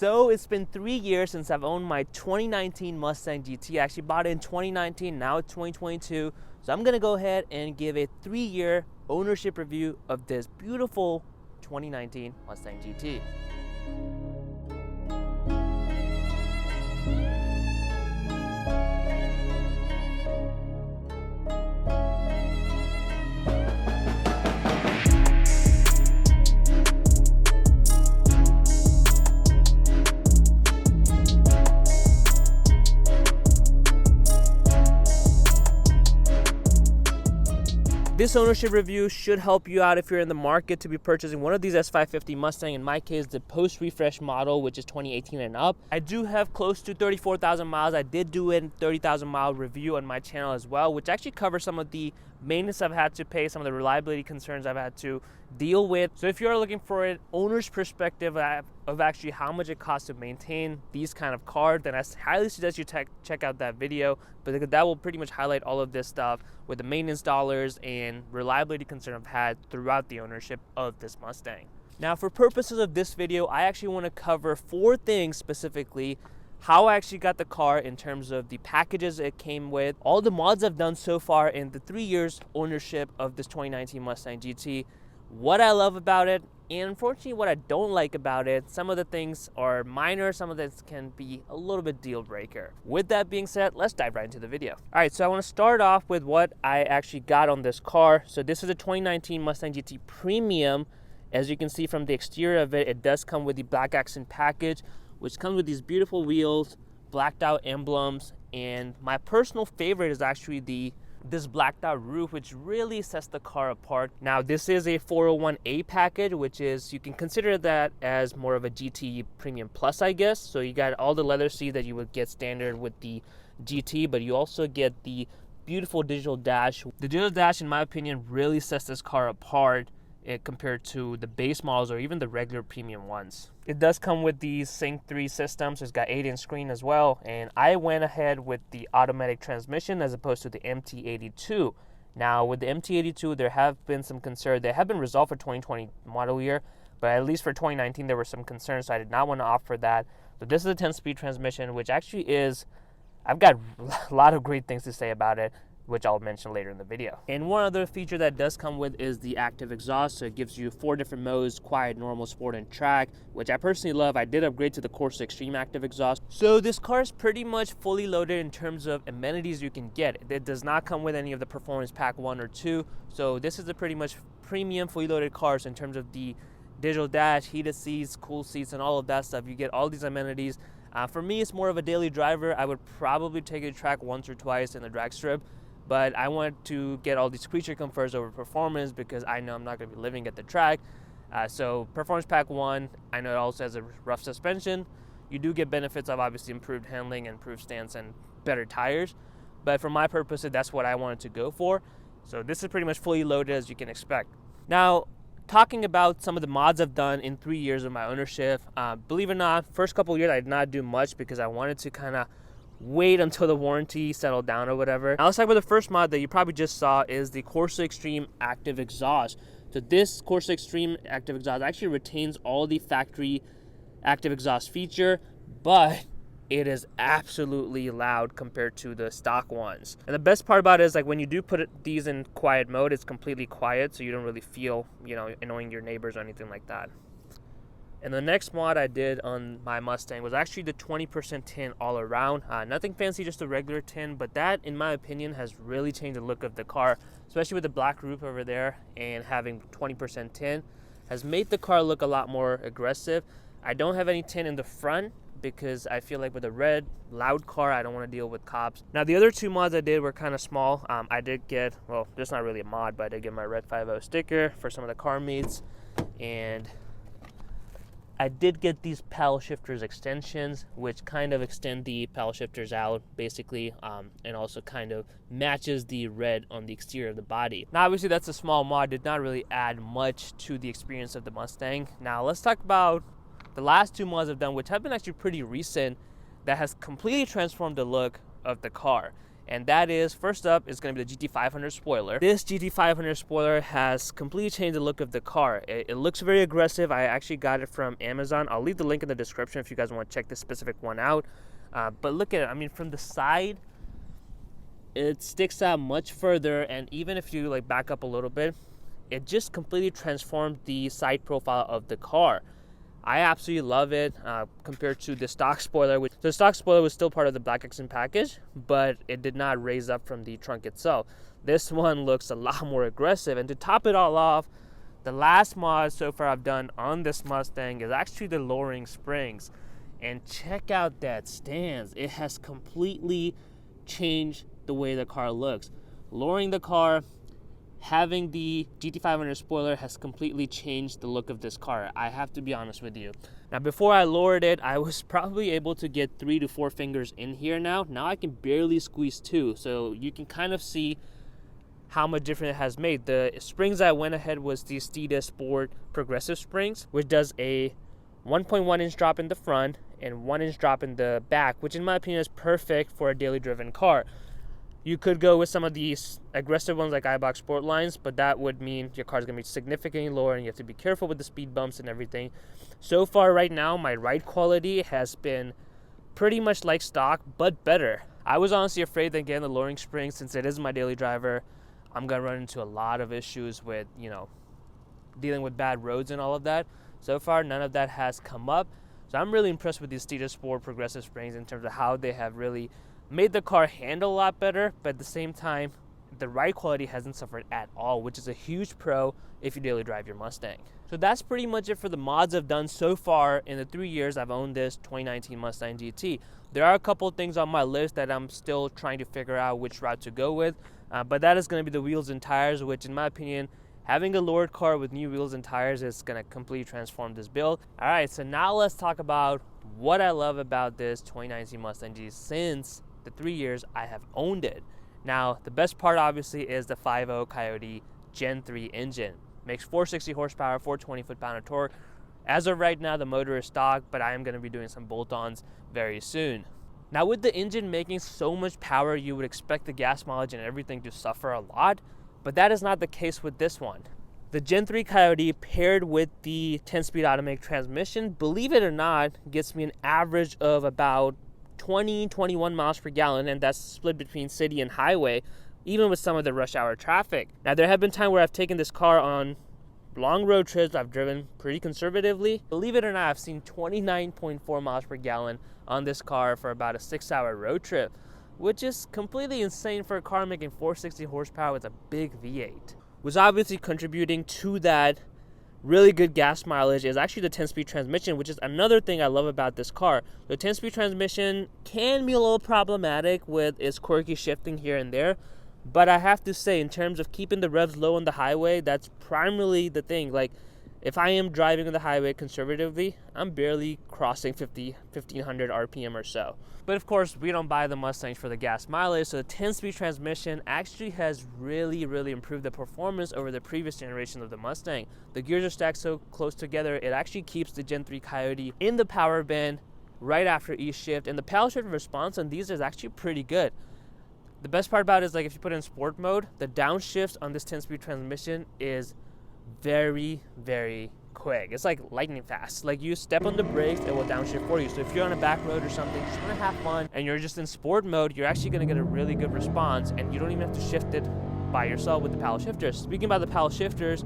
So it's been 3 years since I've owned my 2019 Mustang GT. I actually bought it in 2019, now it's 2022. So I'm gonna go ahead and give a 3-year ownership review of this beautiful 2019 Mustang GT. This ownership review should help you out if you're in the market to be purchasing one of these S550 Mustang. In my case, the post-refresh model, which is 2018 and up. I do have close to 34,000 miles. I did do a 30,000 mile review on my channel as well, which actually covers some of the maintenance I've had to pay, some of the reliability concerns I've had to deal with. So if you're looking for an owner's perspective of actually how much it costs to maintain these kind of cars, then I highly suggest you check out that video, but that will pretty much highlight all of this stuff with the maintenance dollars and reliability concern I've had throughout the ownership of this Mustang. Now, for purposes of this video, I actually want to cover 4 things specifically: how I actually got the car in terms of the packages it came with, all the mods I've done so far in the 3 years ownership of this 2019 Mustang GT, what I love about it, and unfortunately what I don't like about it. Some of the things are minor, some of this can be a little bit deal breaker. With that being said, let's dive right into the video. All right, so I want to start off with what I actually got on this car. So this is a 2019 Mustang GT Premium. As you can see from the exterior of it, it does come with the black accent package, which comes with these beautiful wheels, blacked out emblems, and my personal favorite is actually this blacked out roof, which really sets the car apart. Now, this is a 401A package, which is, you can consider that as more of a GT Premium Plus, I guess. So you got all the leather seat that you would get standard with the GT, but you also get the beautiful digital dash. The digital dash, in my opinion, really sets this car apart compared to the base models or even the regular premium ones. It does come with the Sync 3 system, so it's got 8-inch screen as well, and I went ahead with the automatic transmission as opposed to the MT82. Now, with the MT82, there have been some concerns. They have been resolved for 2020 model year, but at least for 2019 there were some concerns, so I did not want to opt for that. So this is a 10-speed transmission, which actually is, I've got a lot of great things to say about it, which I'll mention later in the video. And one other feature that does come with is the active exhaust. So it gives you 4 different modes: quiet, normal, sport, and track, which I personally love. I did upgrade to the Corsa Extreme active exhaust. So this car is pretty much fully loaded in terms of amenities you can get. It does not come with any of the Performance Pack 1 or 2. So this is a pretty much premium fully loaded cars in terms of the digital dash, heated seats, cool seats, and all of that stuff. You get all these amenities. For me, it's more of a daily driver. I would probably take it to track once or twice in the drag strip, but I want to get all these creature comforts over performance because I know I'm not going to be living at the track. So Performance Pack 1, I know it also has a rough suspension. You do get benefits of obviously improved handling, improved stance, and better tires. But for my purposes, that's what I wanted to go for. So this is pretty much fully loaded, as you can expect. Now, talking about some of the mods I've done in 3 years of my ownership, believe it or not, first couple of years I did not do much because I wanted to kind of wait until the warranty settled down or whatever. Now let's talk about the first mod that you probably just saw is the Corsa Extreme active exhaust. So this Corsa Extreme active exhaust actually retains all the factory active exhaust feature, but it is absolutely loud compared to the stock ones. And the best part about it is, like, when you do put these in quiet mode, it's completely quiet, so you don't really feel, annoying your neighbors or anything like that. And the next mod I did on my Mustang was actually the 20% tin all around. Nothing fancy, just a regular tin, but that, in my opinion, has really changed the look of the car, especially with the black roof over there and having 20% tin, has made the car look a lot more aggressive. I don't have any tin in the front because I feel like with a red, loud car, I don't want to deal with cops. Now, the other 2 mods I did were kind of small. I did get, well, there's not really a mod, but I did get my Red 50 sticker for some of the car meets, and I did get these paddle shifters extensions, which kind of extend the paddle shifters out, basically, and also kind of matches the red on the exterior of the body. Now, obviously, that's a small mod, did not really add much to the experience of the Mustang. Now, let's talk about the last 2 mods I've done, which have been actually pretty recent, that has completely transformed the look of the car. And that is, first up, is going to be the GT500 spoiler. This GT500 spoiler has completely changed the look of the car. It looks very aggressive. I actually got it from Amazon. I'll leave the link in the description if you guys want to check this specific one out. But look at it. I mean, from the side, it sticks out much further. And even if you like back up a little bit, it just completely transformed the side profile of the car. I absolutely love it compared to the stock spoiler. Which the stock spoiler was still part of the Black Accent package, but it did not raise up from the trunk itself. This one looks a lot more aggressive. And to top it all off, the last mod so far I've done on this Mustang is actually the lowering springs. And check out that stance. It has completely changed the way the car looks. Lowering the car, having the GT500 spoiler has completely changed the look of this car. I have to be honest with you. Now, before I lowered it, I was probably able to get 3 to 4 fingers in here now. Now I can barely squeeze 2. So you can kind of see how much difference it has made. The springs I went ahead was the INSTA Sport Progressive Springs, which does a 1.1 inch drop in the front and 1 inch drop in the back, which in my opinion is perfect for a daily driven car. You could go with some of these aggressive ones like iBox Sport lines, but that would mean your car's going to be significantly lower and you have to be careful with the speed bumps and everything. So far right now, my ride quality has been pretty much like stock, but better. I was honestly afraid that getting the lowering springs, since it is my daily driver, I'm going to run into a lot of issues with, you know, dealing with bad roads and all of that. So far, none of that has come up. So I'm really impressed with these INSTA Sport Progressive Springs in terms of how they have really made the car handle a lot better, but at the same time, the ride quality hasn't suffered at all, which is a huge pro if you daily drive your Mustang. So that's pretty much it for the mods I've done so far in the 3 years I've owned this 2019 Mustang GT. There are a couple of things on my list that I'm still trying to figure out which route to go with, but that is going to be the wheels and tires, which in my opinion, having a lowered car with new wheels and tires is going to completely transform this build. All right, so now let's talk about what I love about this 2019 Mustang GT since the 3 years I have owned it. Now, the best part obviously is the 5.0 Coyote Gen 3 engine. Makes 460 horsepower, 420 foot-pound of torque. As of right now, the motor is stock, but I am going to be doing some bolt-ons very soon. Now, with the engine making so much power, you would expect the gas mileage and everything to suffer a lot, but that is not the case with this one. The Gen 3 Coyote paired with the 10-speed automatic transmission, believe it or not, gets me an average of about 21 miles per gallon, and that's split between city and highway, even with some of the rush hour traffic. Now, there have been times where I've taken this car on long road trips. I've driven pretty conservatively. Believe it or not, I've seen 29.4 miles per gallon on this car for about a 6-hour road trip, which is completely insane for a car making 460 horsepower with a big V8. Was obviously contributing to that really good gas mileage is actually the 10-speed transmission, which is another thing I love about this car. The 10-speed transmission can be a little problematic with its quirky shifting here and there, but I have to say, in terms of keeping the revs low on the highway, that's primarily the thing. Like, if I am driving on the highway conservatively, I'm barely crossing 1500 RPM or so. But of course, we don't buy the Mustangs for the gas mileage, so the 10-speed transmission actually has really improved the performance over the previous generation of the Mustang. The gears are stacked so close together, it actually keeps the Gen 3 Coyote in the power band right after each shift, and the paddle shift response on these is actually pretty good. The best part about it is, like, if you put it in sport mode, the downshift on this 10-speed transmission is very quick. It's like lightning fast. Like, you step on the brakes, it will downshift for you. So if you're on a back road or something, just want to have fun, and you're just in sport mode, you're actually going to get a really good response, and you don't even have to shift it by yourself with the paddle shifters. Speaking about the paddle shifters,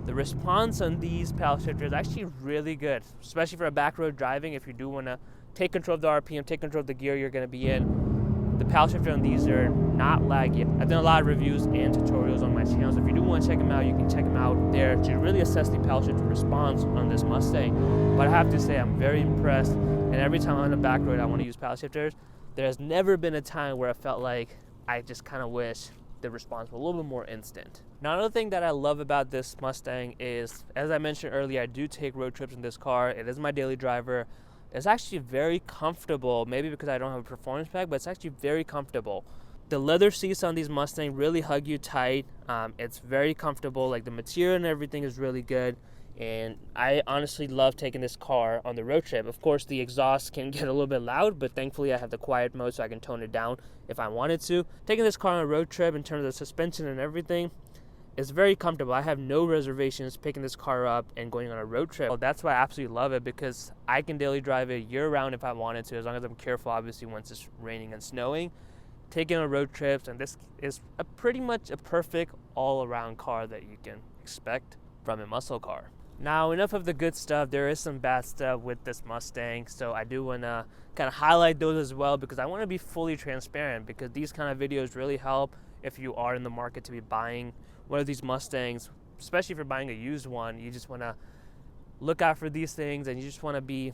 the response on these paddle shifters is actually really good, especially for a back road driving. If you do want to take control of the RPM, take control of the gear you're going to be in, the paddle shifter on these are not laggy. I've done a lot of reviews and tutorials on my channel, so if you do want to check them out, you can check them out there to really assess the paddle shifter response on this Mustang. But I have to say, I'm very impressed, and every time I'm on the back road I want to use paddle shifters, there has never been a time where I felt like I just kind of wish the response was a little bit more instant. Now, another thing that I love about this Mustang is, as I mentioned earlier, I do take road trips in this car. It is my daily driver. It's actually very comfortable, maybe because I don't have a performance pack, but it's actually very comfortable. The leather seats on these Mustang really hug you tight. It's very comfortable. Like, the material and everything is really good. And I honestly love taking this car on the road trip. Of course, the exhaust can get a little bit loud, but thankfully I have the quiet mode so I can tone it down if I wanted to. Taking this car on a road trip in terms of suspension and everything is very comfortable. I have no reservations picking this car up and going on a road trip. So that's why I absolutely love it, because I can daily drive it year round if I wanted to, as long as I'm careful, obviously, once it's raining and snowing. Taking on road trips, and this is pretty much a perfect all-around car that you can expect from a muscle car. Now, enough of the good stuff. There is some bad stuff with this Mustang, so I do want to kind of highlight those as well, because I want to be fully transparent, because these kind of videos really help if you are in the market to be buying one of these Mustangs, especially if you're buying a used one. You just want to look out for these things, and you just want to be,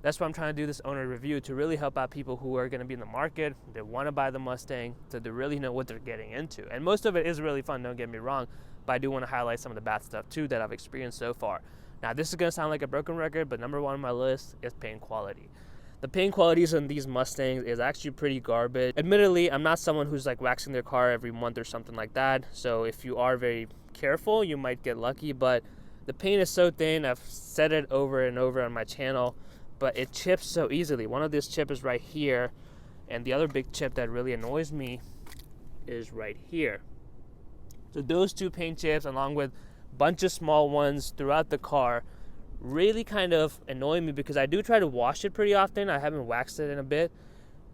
that's why I'm trying to do this owner review, to really help out people who are going to be in the market, they want to buy the Mustang, so they really know what they're getting into. And most of it is really fun, don't get me wrong, but I do want to highlight some of the bad stuff too that I've experienced so far. Now, this is going to sound like a broken record, but number one on my list is paint quality. The paint qualities on these Mustangs is actually pretty garbage. Admittedly, I'm not someone who's like waxing their car every month or something like that, so if you are very careful, you might get lucky, but the paint is so thin. I've said it over and over on my channel, but it chips so easily. One of these chips is right here, and the other big chip that really annoys me is right here. So those two paint chips, along with a bunch of small ones throughout the car, really kind of annoy me, because I do try to wash it pretty often. I haven't waxed it in a bit,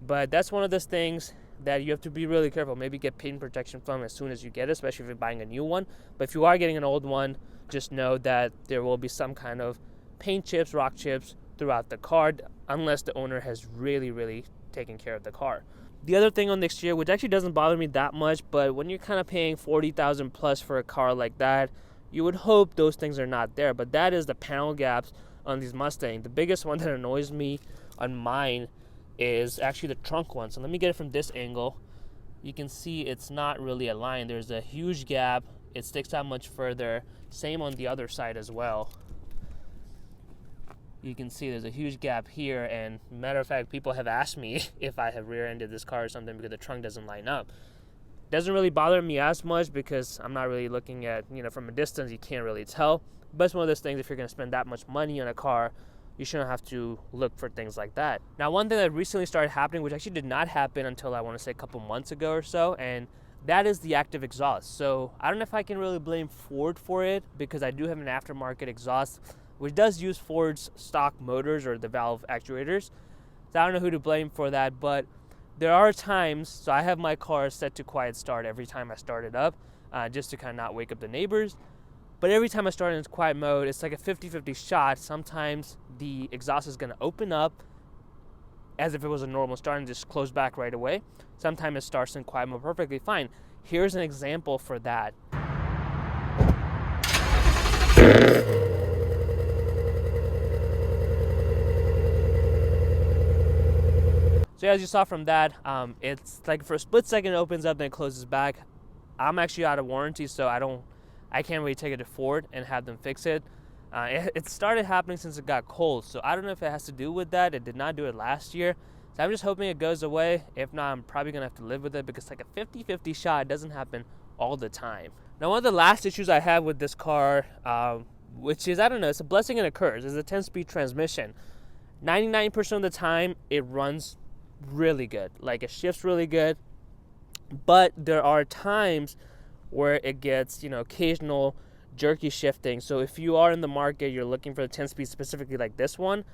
but that's one of those things that you have to be really careful. Maybe get paint protection from as soon as you get it, especially if you're buying a new one. But if you are getting an old one, just know that there will be some kind of paint chips, rock chips throughout the car, unless the owner has really taken care of the car. The other thing on the exterior, which actually doesn't bother me that much, but when you're kind of paying $40,000 plus for a car like that, you would hope those things are not there. But that is the panel gaps on these Mustangs. The biggest one that annoys me on mine is actually the trunk one. So let me get it from this angle. You can see it's not really aligned. There's a huge gap. It sticks out much further. Same on the other side as well. You can see there's a huge gap here, and matter of fact, people have asked me if I have rear-ended this car or something because the trunk doesn't line up. Doesn't really bother me as much because I'm not really looking at, from a distance, you can't really tell. But it's one of those things, if you're going to spend that much money on a car, you shouldn't have to look for things like that. Now, one thing that recently started happening, which actually did not happen until I want to say a couple months ago or so, and that is the active exhaust. So I don't know if I can really blame Ford for it, because I do have an aftermarket exhaust which does use Ford's stock motors or the valve actuators. So I don't know who to blame for that, but there are times, so I have my car set to quiet start every time I start it up, just to kind of not wake up the neighbors. But every time I start in quiet mode, it's like a 50-50 shot. Sometimes the exhaust is gonna open up as if it was a normal start and just close back right away. Sometimes it starts in quiet mode perfectly fine. Here's an example for that. So as you saw from that, it's like for a split second it opens up, then it closes back. I'm actually out of warranty, so I can't really take it to Ford and have them fix it. It started happening since it got cold, so I don't know if it has to do with that. It did not do it last year, so I'm just hoping it goes away. If not, I'm probably gonna have to live with it, because like a 50-50 shot doesn't happen all the time. Now, one of the last issues I have with this car, which is, I don't know, it's a blessing and a curse, is a 10-speed transmission. 99% of the time, it runs really good. Like, it shifts really good, but there are times where it gets, occasional jerky shifting. So if you are in the market, you're looking for the 10-speed specifically like this one,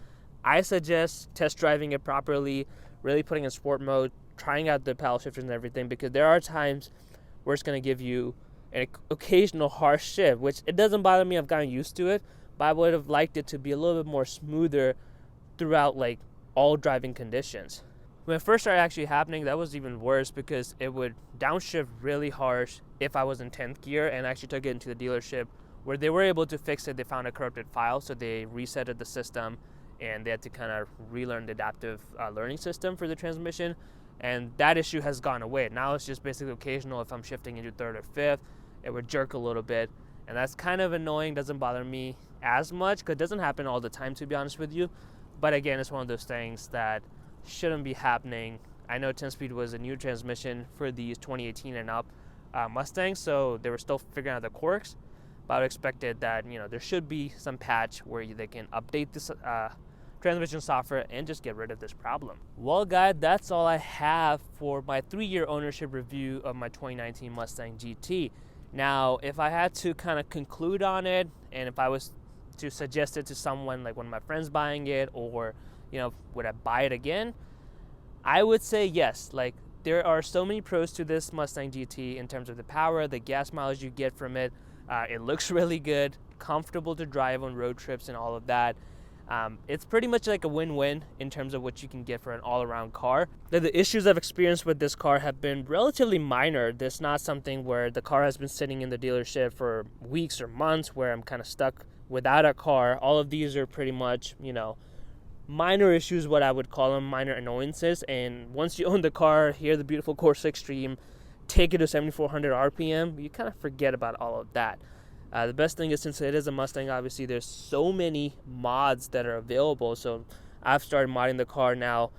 I suggest test driving it properly, really putting in sport mode, trying out the paddle shifters and everything, because there are times where it's going to give you an occasional harsh shift, which it doesn't bother me. I've gotten used to it, but I would have liked it to be a little bit more smoother throughout like all driving conditions. When it first started actually happening, that was even worse, because it would downshift really harsh if I was in 10th gear, and I actually took it into the dealership where they were able to fix it. They found a corrupted file, so they resetted the system, and they had to kind of relearn the adaptive learning system for the transmission, and that issue has gone away. Now it's just basically occasional. If I'm shifting into third or fifth, it would jerk a little bit, and that's kind of annoying. Doesn't bother me as much, because it doesn't happen all the time, to be honest with you. But again, it's one of those things that shouldn't be happening. I know 10-speed was a new transmission for these 2018 and up Mustangs, so they were still figuring out the quirks. but I would expected that, you know, there should be some patch where they can update this transmission software and just get rid of this problem. Well, guys, that's all I have for my 3-year ownership review of my 2019 Mustang GT. Now, if I had to kind of conclude on it, and if I was to suggest it to someone, like one of my friends buying it, or, you know, would I buy it again, I would say yes. Like, there are so many pros to this Mustang GT in terms of the power, the gas mileage you get from it. It looks really good, comfortable to drive on road trips and all of that. It's pretty much like a win-win in terms of what you can get for an all-around car. The issues I've experienced with this car have been relatively minor. There's not something where the car has been sitting in the dealership for weeks or months where I'm kind of stuck without a car. All of these are pretty much, you know, minor issues, what I would call them, minor annoyances. And once you own the car, hear the beautiful Corsa Extreme, take it to 7,400 RPM, you kind of forget about all of that. The best thing is, since it is a Mustang, obviously there's so many mods that are available. So I've started modding the car now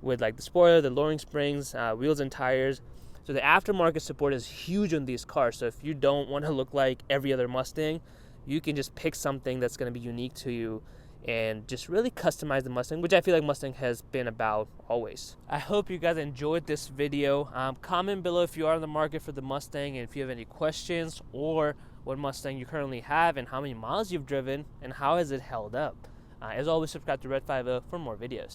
with like the spoiler, the lowering springs, wheels and tires. So the aftermarket support is huge on these cars. So if you don't want to look like every other Mustang, you can just pick something that's going to be unique to you and just really customize the Mustang, which I feel like Mustang has been about always. I hope you guys enjoyed this video. Comment below if you are in the market for the Mustang, and if you have any questions, or what Mustang you currently have and how many miles you've driven and how has it held up. As always, subscribe to Red 50 for more videos.